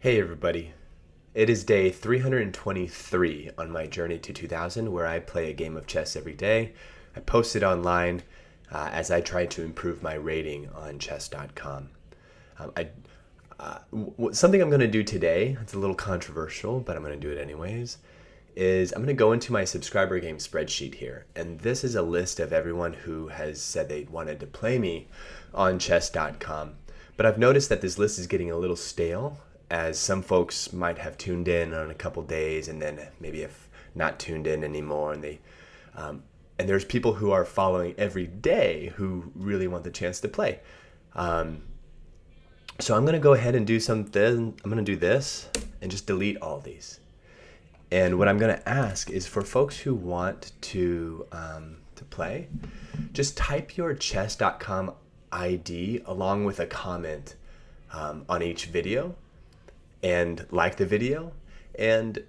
Hey everybody, it is day 323 on my journey to 2000 where I play a game of chess every day. I post it online as I try to improve my rating on chess.com. Something I'm going to do today, it's a little controversial, but I'm going to do it anyways, is I'm going to go into my subscriber game spreadsheet here. And this is a list of everyone who has said they wanted to play me on chess.com. But I've noticed that this list is getting a little stale, as some folks might have tuned in on a couple days and then maybe have not tuned in anymore. And there's people who are following every day who really want the chance to play. So I'm going to go ahead and do something. I'm going to do this and just delete all these. And what I'm going to ask is for folks who want to play, just type your chess.com ID along with a comment on each video and like the video, and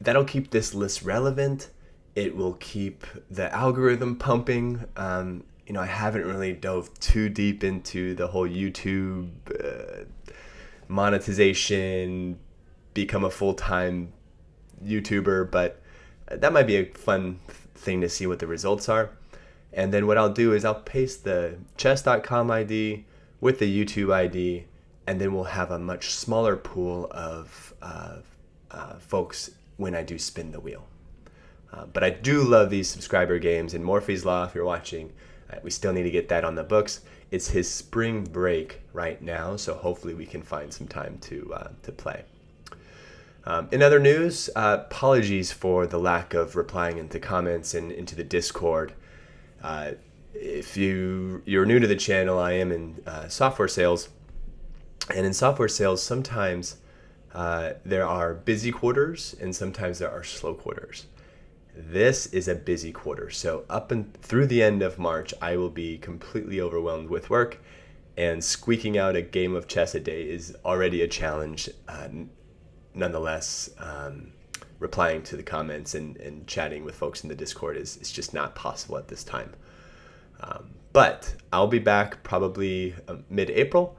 that'll keep this list relevant. It will keep the algorithm pumping. I haven't really dove too deep into the whole YouTube monetization, become a full-time YouTuber, but that might be a fun thing to see what the results are. And then what I'll do is I'll paste the chess.com ID with the YouTube ID, and then we'll have a much smaller pool of folks when I do spin the wheel. But I do love these subscriber games, and Morphe's Law, if you're watching, we still need to get that on the books. It's his spring break right now, so hopefully we can find some time to play. In other news, apologies for the lack of replying into comments and into the Discord. If you're new to the channel, I am in software sales. And in software sales, sometimes there are busy quarters and sometimes there are slow quarters. This is a busy quarter. So up and through the end of March, I will be completely overwhelmed with work, and squeaking out a game of chess a day is already a challenge. Nonetheless, replying to the comments and chatting with folks in the Discord is just not possible at this time. But I'll be back probably mid-April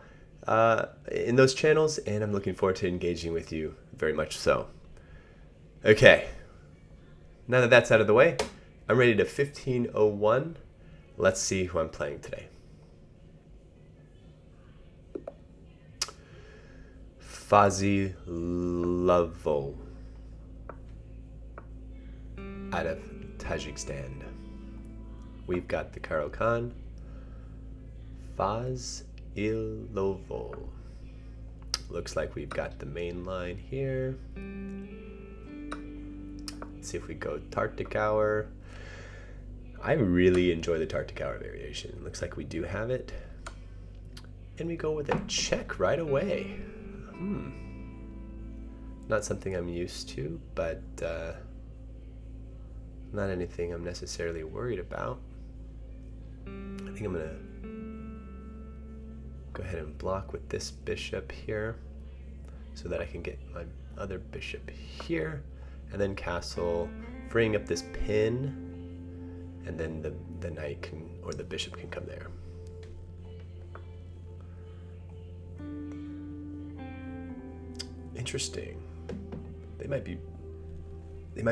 in those channels, and I'm looking forward to engaging with you very much so. Okay, now that that's out of the way, I'm ready to 1501. Let's see who I'm playing today. Fazilovo out of Tajikistan. We've got the Caro Kann. Fazilovo. Looks like we've got the main line here. Let's see if we go Tartakower. I really enjoy the Tartakower variation. Looks like we do have it. And we go with a check right away. Not something I'm used to, but not anything I'm necessarily worried about. I think I'm gonna go ahead and block with this bishop here so that I can get my other bishop here, and then castle, freeing up this pin, and then the knight can, or the bishop can come there. Interesting. They might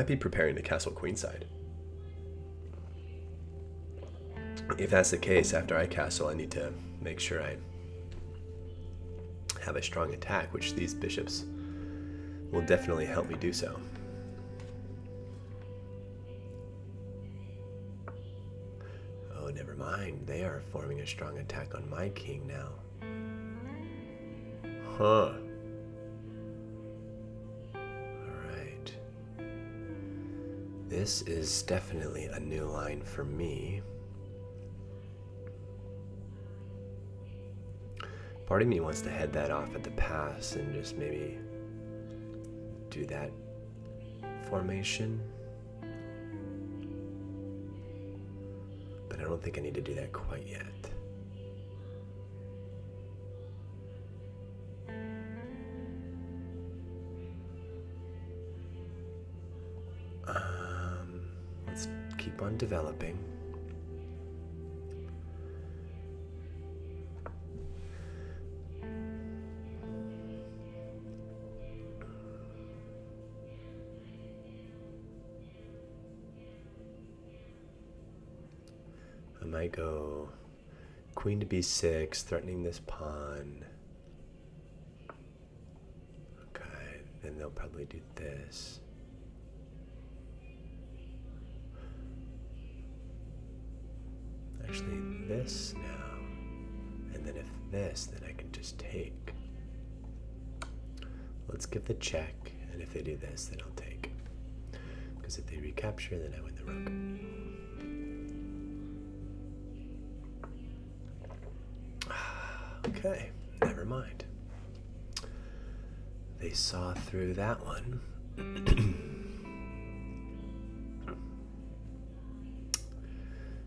be preparing to castle queenside. If that's the case, after I castle, I need to make sure I have a strong attack, which these bishops will definitely help me do so. Oh, never mind. They are forming a strong attack on my king now. Huh. Alright. This is definitely a new line for me. Part of me wants to head that off at the pass and just maybe do that formation. But I don't think I need to do that quite yet. Let's keep on developing. might go queen to b6, threatening this pawn. Okay, then they'll probably do this. Actually, this now. And then if this, then I can just take. Let's give the check, and if they do this, then I'll take. Because if they recapture, then I win the rook. Okay, never mind. They saw through that one.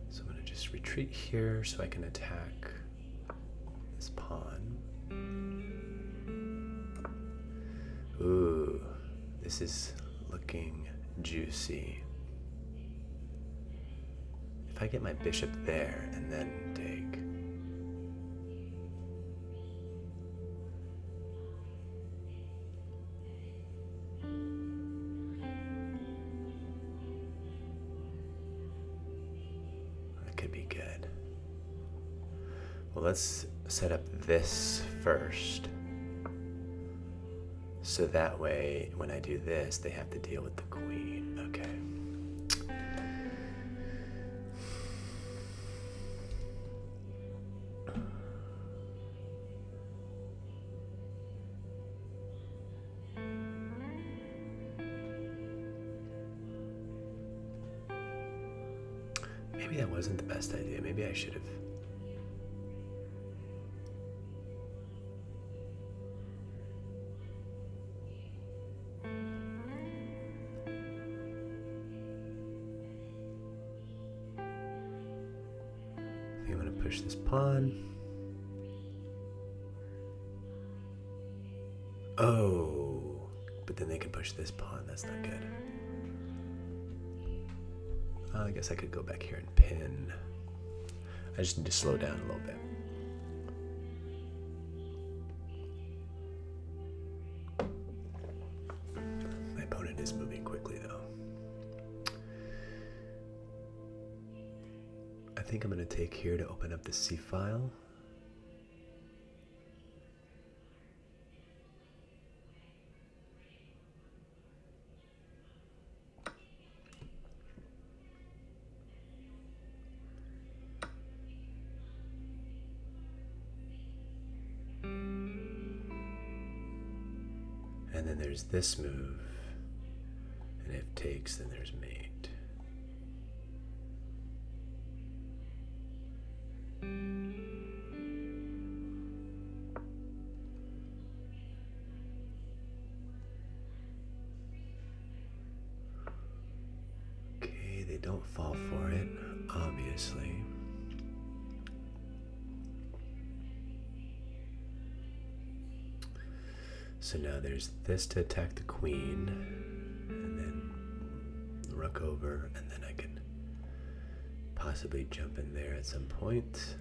So I'm going to just retreat here so I can attack this pawn. Ooh, this is looking juicy. If I get my bishop there and then take. That could be good. Well, let's set up this first. So that way, when I do this, they have to deal with the queen. Okay. Maybe that wasn't the best idea. Maybe I should have. I'm going to push this pawn. Oh, but then they can push this pawn. That's not good. I guess I could go back here and pin. I just need to slow down a little bit. My opponent is moving quickly though. I think I'm going to take here to open up the C file. And then there's this move. And if takes, then there's mate. Okay, they don't fall for it, obviously. So now there's this to attack the queen, and then the rook over, and then I can possibly jump in there at some point.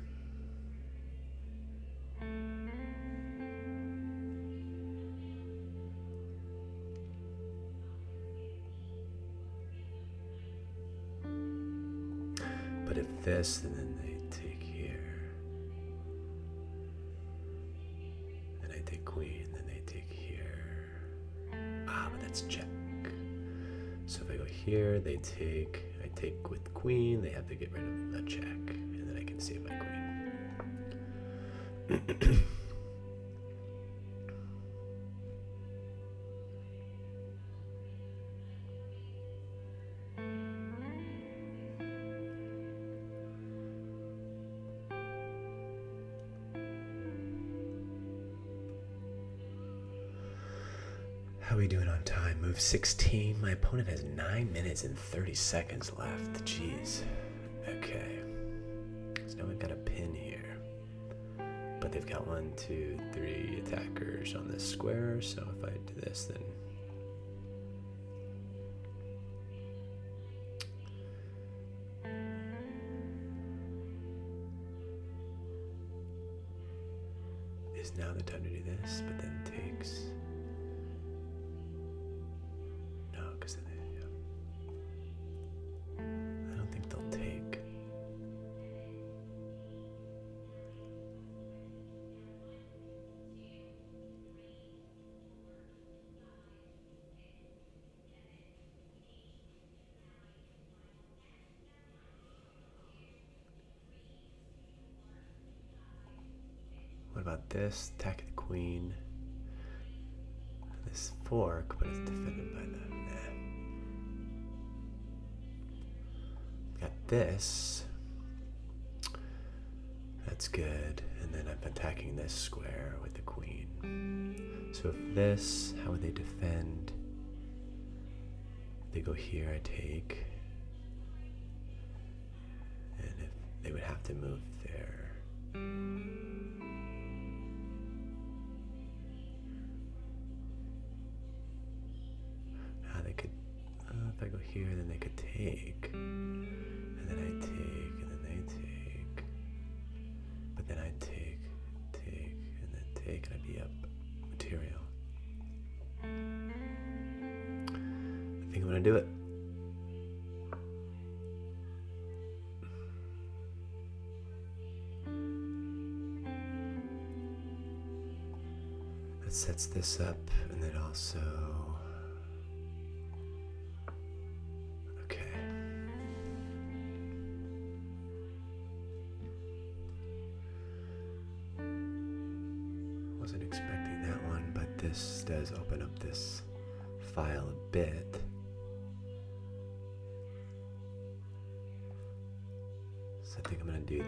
But if this, and then they take here, then I take queen, then they take here. Ah, but that's check. So if I go here, they take, I take with queen, they have to get rid of the check, and then I can save my queen. How are we doing on time? Move 16. My opponent has 9 minutes and 30 seconds left. Jeez. Okay. So now we've got a pin here. But they've got 1, 2, 3 attackers on this square. So if I do this, then... is now the time to do this, but then takes... I don't think they'll take. this, attack the queen. This fork, but it's defended by the... Got this. That's good. And then I'm attacking this square with the queen. So if this, how would they defend? They go here, I take. And if they would have to move there. They could, if I go here, then they could take. And then I take, and then they take. But then I take, and then take, and I'd be up material. I think I'm gonna do it. That sets this up, and then also... Okay. Wasn't expecting that one, but this does open up this file a bit. So I think I'm gonna do that.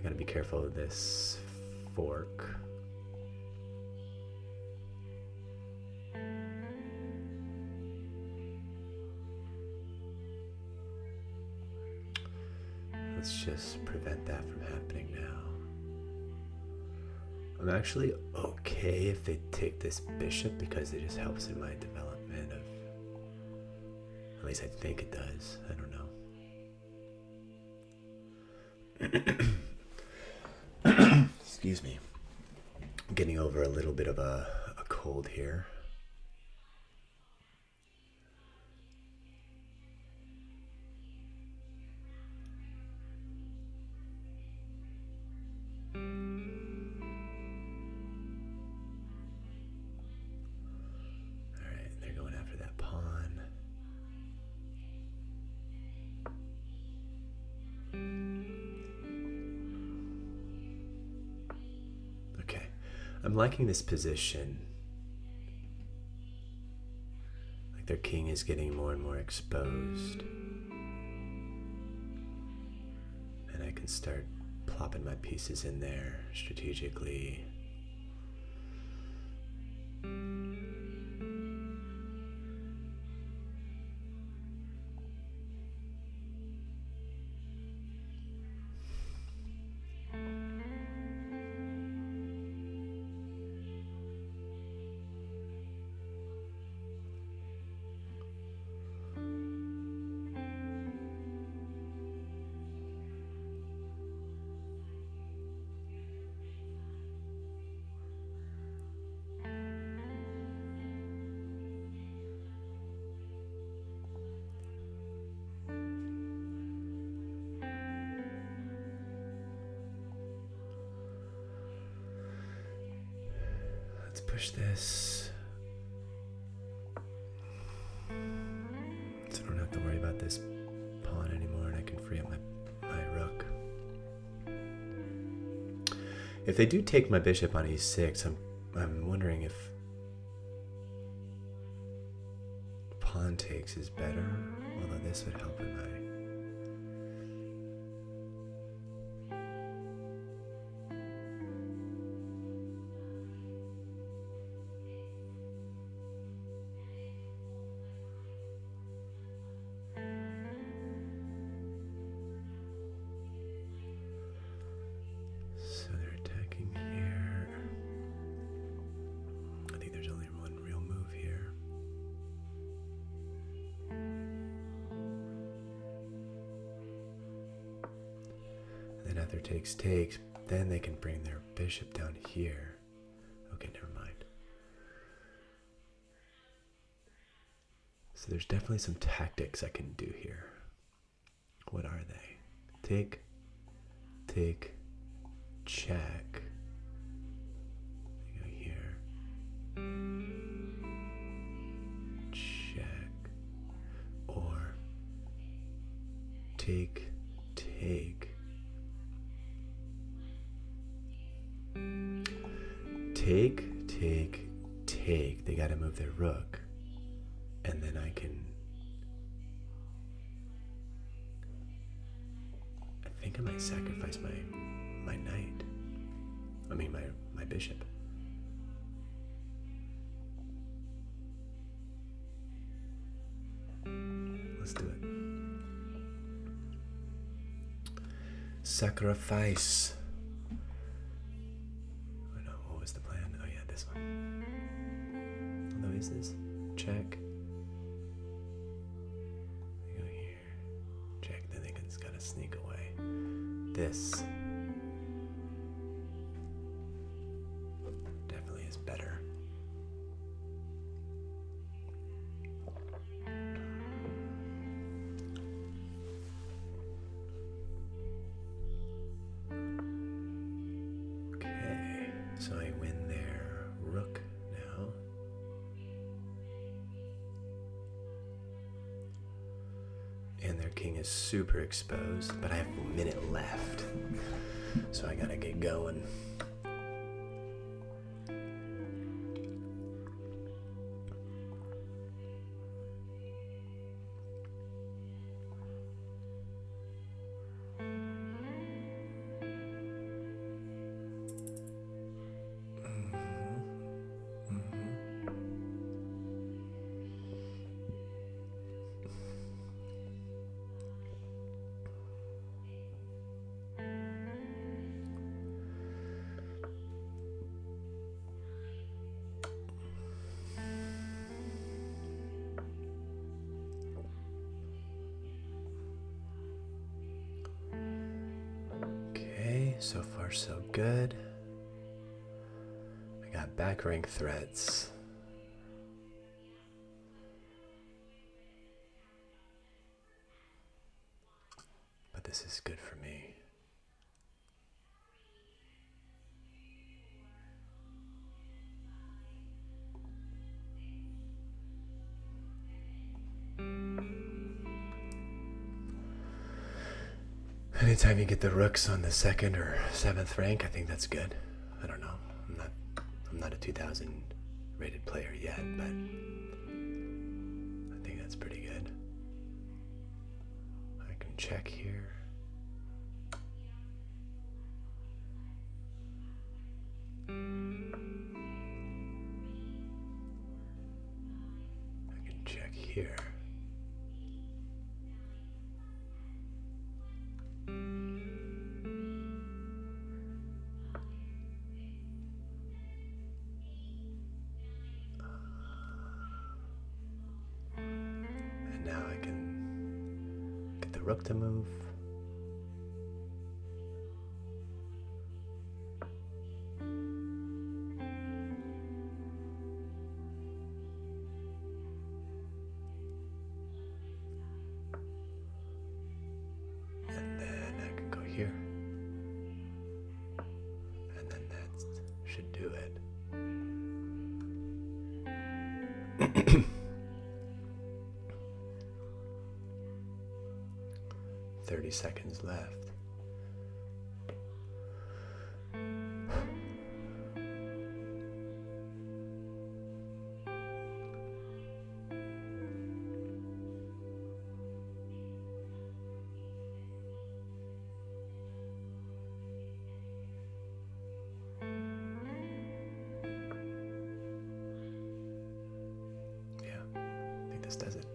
Gotta be careful of this fork. Let's just prevent that from happening now. I'm actually okay if they take this bishop because it just helps in my development of, at least I think it does, I don't know. Excuse me. I'm getting over a little bit of a cold here. Alright, they're going after that pawn. I'm liking this position. Like their king is getting more and more exposed. And I can start plopping my pieces in there strategically. Let's push this. So I don't have to worry about this pawn anymore, and I can free up my rook. If they do take my bishop on e6, I'm wondering if pawn takes is better, although this would help in my... After takes, then they can bring their bishop down here. Okay, never mind. So there's definitely some tactics I can do here. What are they? Take, check. Go here. Check. Or take. Take. They gotta move their rook. And then I think I might sacrifice my knight. I mean my bishop. Let's do it. Sacrifice. Oh no, what was the plan? Oh yeah, this one. Although is this? Check. Go here. Check, then they can just gotta sneak away. This definitely is better. Okay, so I win their rook now. And their king is super exposed, but I have a minute left, so I gotta get going. So far, so good. I got back rank threats. But this is good for me. Anytime you get the rooks on the 2nd or 7th rank, I think that's good. I don't know. I'm not a 2000 rated player yet, but I think that's pretty good. I can check here. I can check here. Rook to move. And then I can go here. And then that should do it. 30 seconds left. Yeah, I think this does it.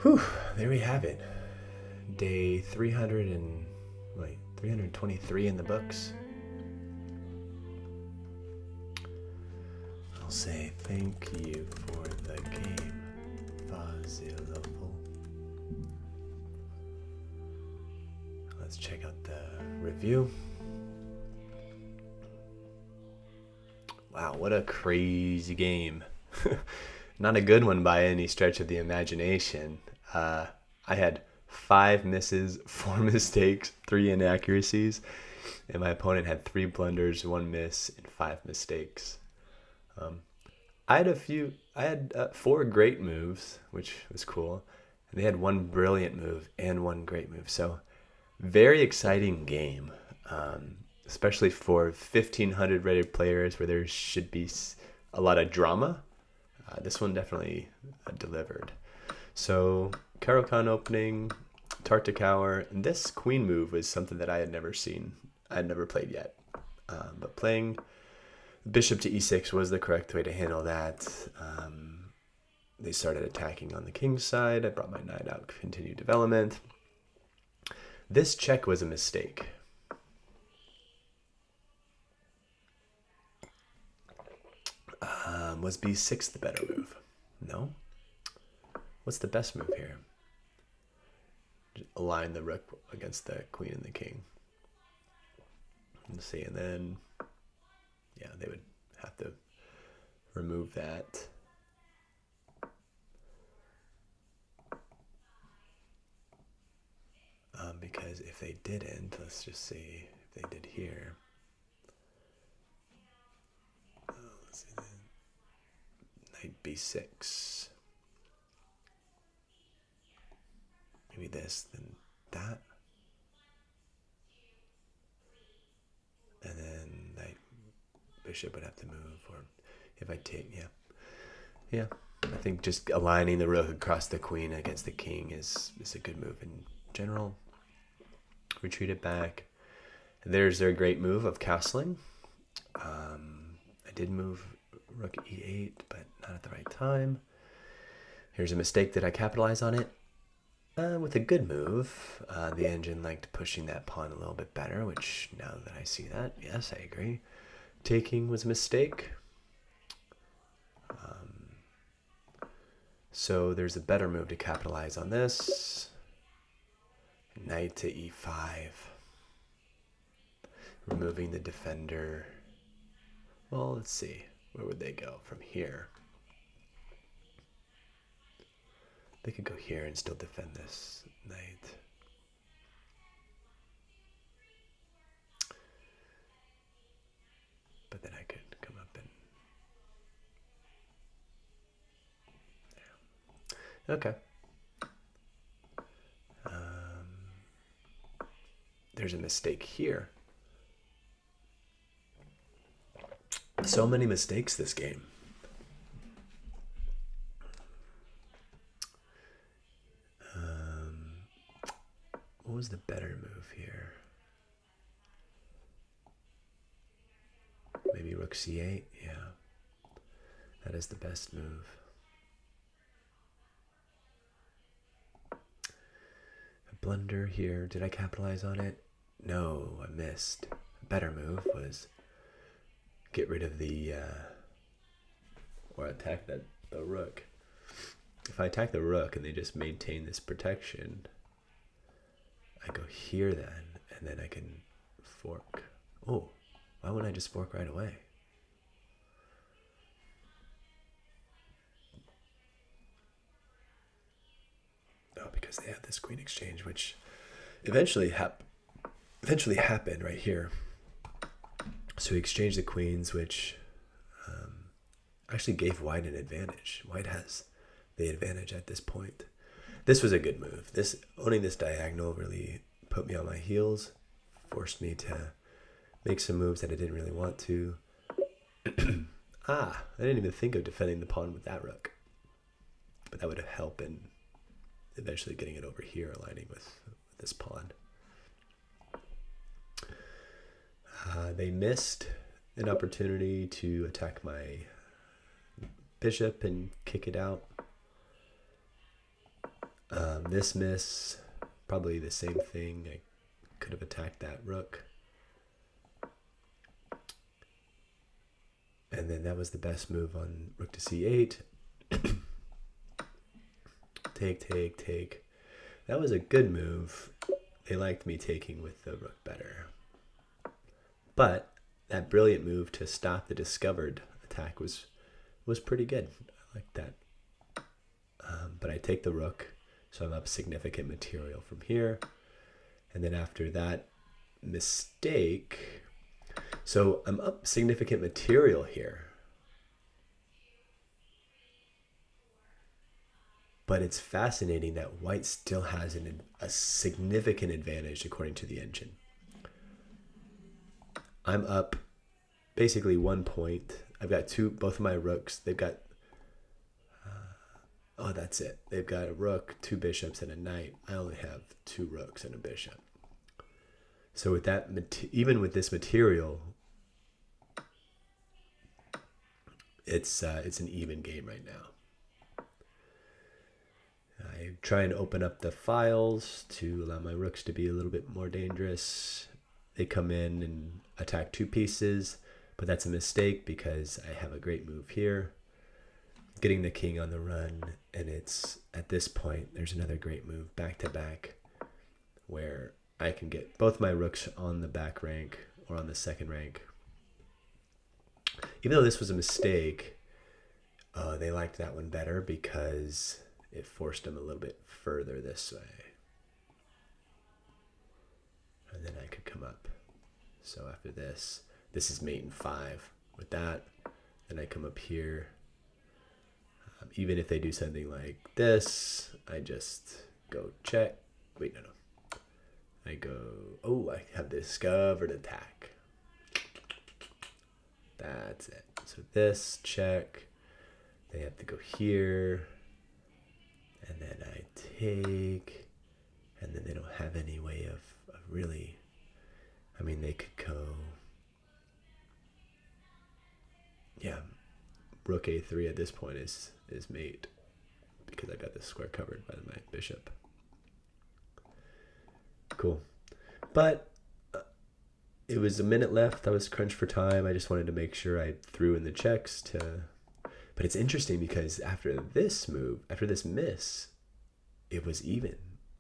Whew, there we have it. Day 323 in the books. I'll say thank you for the game, Fazilable. Let's check out the review. Wow, what a crazy game. Not a good one by any stretch of the imagination. I had 5 misses, 4 mistakes, 3 inaccuracies, and my opponent had 3 blunders, 1 miss, and 5 mistakes. I had 4 great moves, which was cool. And they had 1 brilliant move and 1 great move. So, very exciting game, especially for 1,500 rated players where there should be a lot of drama. This one definitely delivered. So, Caro Kann opening, Tartakower, and this queen move was something that I had never seen. I had never played yet. But playing bishop to e6 was the correct way to handle that. They started attacking on the king's side. I brought my knight out, continued development. This check was a mistake. Was b6 the better move? No. What's the best move here? Just align the rook against the queen and the king. Let's see, and then, yeah, they would have to remove that. Because if they didn't, let's just see if they did here. Let's see, knight b6. Maybe this, then that. And then knight bishop would have to move, or if I take, yeah. I think just aligning the rook across the queen against the king is a good move in general. Retreat it back. And there's their great move of castling. I did move rook e8, but not at the right time. Here's a mistake that I capitalize on it with a good move. The engine liked pushing that pawn a little bit better, which now that I see that, yes, I agree. Taking was a mistake. So there's a better move to capitalize on this. Knight to e5. Removing the defender. Well, let's see. Where would they go from here? They could go here and still defend this knight. But then I could come up and... yeah. Okay. There's a mistake here. So many mistakes this game. What was the better move here? Maybe rook c8? Yeah. That is the best move. A blunder here. Did I capitalize on it? No, I missed. A better move was get rid of the, or attack the rook. If I attack the rook and they just maintain this protection, I go here then, and then I can fork. Oh, why wouldn't I just fork right away? Oh, because they have this queen exchange, which eventually happened right here. So he exchanged the queens, which actually gave white an advantage. White has the advantage at this point. This was a good move. Owning this diagonal really put me on my heels, forced me to make some moves that I didn't really want to. I didn't even think of defending the pawn with that rook. But that would have helped in eventually getting it over here, aligning with this pawn. They missed an opportunity to attack my bishop and kick it out. This miss, probably the same thing. I could have attacked that rook. And then that was the best move on rook to c8. Take. That was a good move. They liked me taking with the rook better. But that brilliant move to stop the discovered attack was was pretty good. I like that. But I take the rook, so I'm up significant material from here. And then after that mistake, so I'm up significant material here. But it's fascinating that white still has a significant advantage according to the engine. I'm up basically 1 point. I've got both of my rooks. They've got, that's it. They've got a rook, 2 bishops, and a knight. I only have 2 rooks and a bishop. So with that, even with this material, it's an even game right now. I try and open up the files to allow my rooks to be a little bit more dangerous. They come in and attack 2 pieces, but that's a mistake because I have a great move here, getting the king on the run, and it's at this point there's another great move back to back where I can get both my rooks on the back rank or on the second rank. Even though this was a mistake, they liked that one better because it forced them a little bit further this way. And then I could come up. So after this is mate in 5. With that, then I come up here. Even if they do something like this, I just go check. Wait, no. I go, I have discovered attack. That's it. So this, check. They have to go here. And then I take. And then they don't have any way of really, I mean, they could go, rook a3 at this point is mate because I got this square covered by my bishop. Cool. But it was a minute left. I was crunched for time. I just wanted to make sure I threw in the checks but it's interesting because after this miss, it was even.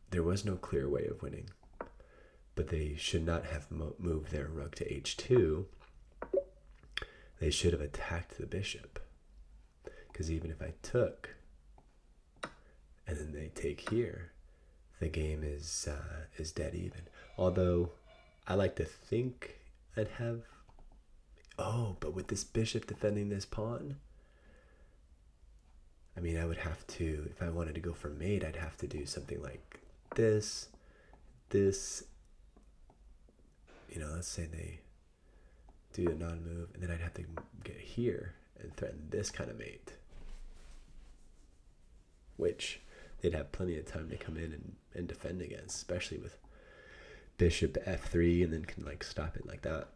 There was no clear way of winning. But they should not have moved their rook to h2. They should have attacked the bishop. Because even if I took, and then they take here, the game is dead even. Although I like to think I'd have, but with this bishop defending this pawn, I mean, I would have to, if I wanted to go for mate, I'd have to do something like this, let's say they do a non-move, and then I'd have to get here and threaten this kind of mate, which they'd have plenty of time to come in and defend against, especially with bishop f3, and then can stop it like that.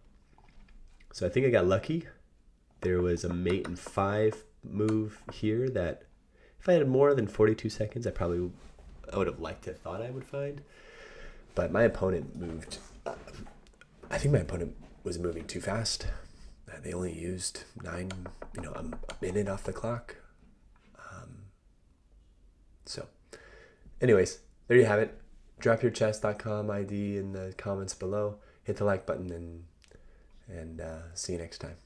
So I think I got lucky. There was a mate in 5 move here that if I had more than 42 seconds, I would have liked to thought I would find. But my opponent moved. I think my opponent was moving too fast. They only used a minute off the clock. So, anyways, there you have it. Drop your chess.com ID in the comments below. Hit the like button and see you next time.